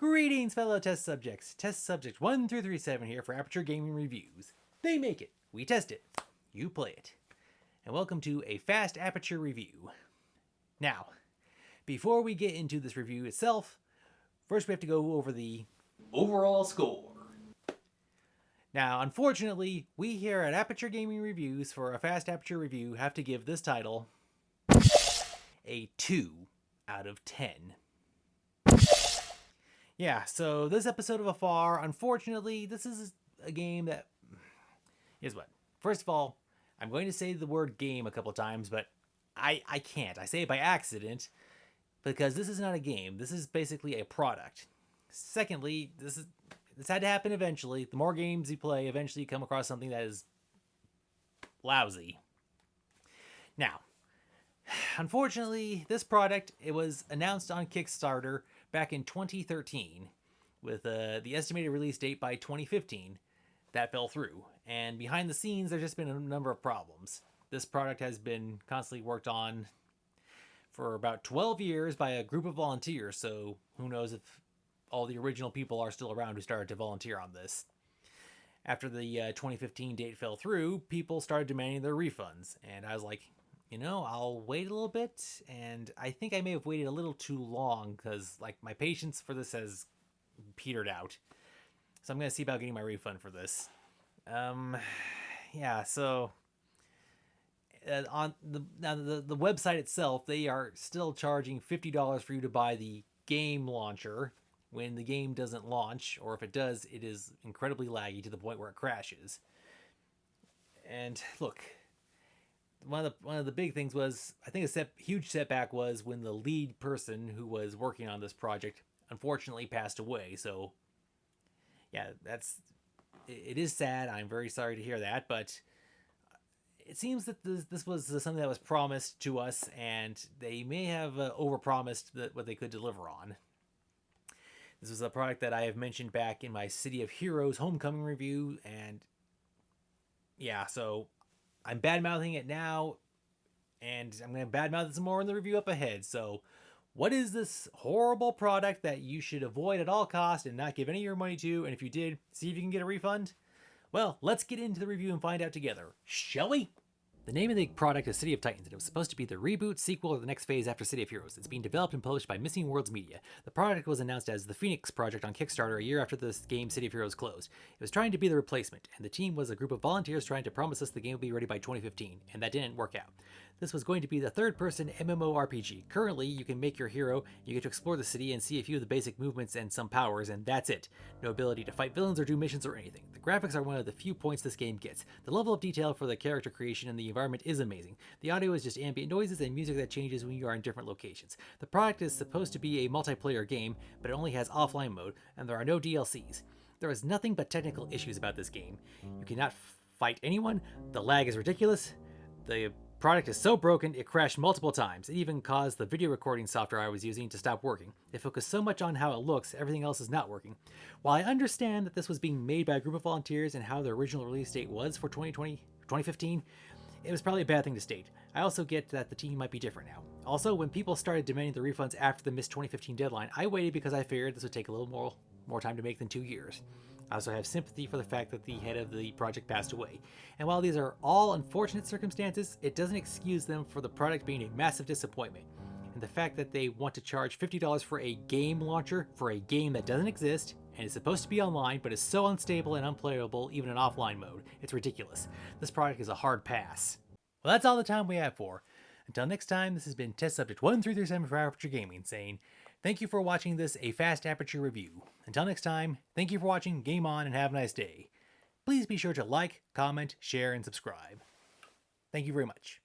Greetings, fellow test subjects. Test subject 1337 here for Aperture Gaming Reviews. They make it. We test it. You play it. And welcome to a fast Aperture review. Now, before we get into this review itself, first we have to go over the overall score. Now, unfortunately, we here at Aperture Gaming Reviews for a fast Aperture review have to give this title a 2 out of 10. Yeah, so this episode of Afar, unfortunately, this is a game that... Here's what. First of all, I'm going to say the word game a couple times, but I can't. I say it by accident because this is not a game. This is basically a product. Secondly, this had to happen eventually. The more games you play, eventually you come across something that is lousy. Now, unfortunately, this product, it was announced on Kickstarter back in 2013 with the estimated release date by 2015. That fell through. And behind the scenes, there's just been a number of problems. This product has been constantly worked on for about 12 years by a group of volunteers, so who knows if all the original people are still around who started to volunteer on this. After the 2015 date fell through, people started demanding their refunds, and I was like, you know, I'll wait a little bit, and I think I may have waited a little too long because, like, my patience for this has petered out. So I'm going to see about getting my refund for this. Yeah, so on the website itself, they are still charging $50 for you to buy the game launcher when the game doesn't launch, or if it does, it is incredibly laggy to the point where it crashes. And look, one of the big things was, I think a huge setback was when the lead person who was working on this project unfortunately passed away. So yeah, it is sad. I'm very sorry to hear that, but it seems that this was something that was promised to us, and they may have overpromised what they could deliver on. This was a product that I have mentioned back in my City of Heroes Homecoming review, and yeah, so I'm bad-mouthing it now, and I'm going to bad-mouth it some more in the review up ahead. So what is this horrible product that you should avoid at all costs and not give any of your money to? And if you did, see if you can get a refund? Well, let's get into the review and find out together, shall we? The name of the product is City of Titans, and it was supposed to be the reboot, sequel, or the next phase after City of Heroes. It's being developed and published by Missing Worlds Media. The product was announced as the Phoenix Project on Kickstarter a year after this game City of Heroes closed. It was trying to be the replacement, and the team was a group of volunteers trying to promise us the game would be ready by 2015, and that didn't work out. This was going to be the third-person MMORPG. Currently, you can make your hero, you get to explore the city and see a few of the basic movements and some powers, and that's it. No ability to fight villains or do missions or anything. The graphics are one of the few points this game gets. The level of detail for the character creation and the environment is amazing. The audio is just ambient noises and music that changes when you are in different locations. The product is supposed to be a multiplayer game, but it only has offline mode, and there are no DLCs. There is nothing but technical issues about this game. You cannot fight anyone, the lag is ridiculous, the product is so broken it crashed multiple times. It even caused the video recording software I was using to stop working. They focus so much on how it looks, everything else is not working. While I understand that this was being made by a group of volunteers and how the original release date was for 2015, it was probably a bad thing to state. I also get that the team might be different now. Also, when people started demanding the refunds after the missed 2015 deadline, I waited because I figured this would take a little more time to make than 2 years. I also have sympathy for the fact that the head of the project passed away. And while these are all unfortunate circumstances, it doesn't excuse them for the product being a massive disappointment. And the fact that they want to charge $50 for a game launcher for a game that doesn't exist and is supposed to be online but is so unstable and unplayable even in offline mode, it's ridiculous. This product is a hard pass. Well, that's all the time we have for. Until next time, this has been Test Subject 1337 for Aperture Gaming saying, thank you for watching this A Fast Aperture review. Until next time, thank you for watching, game on, and have a nice day. Please be sure to like, comment, share, and subscribe. Thank you very much.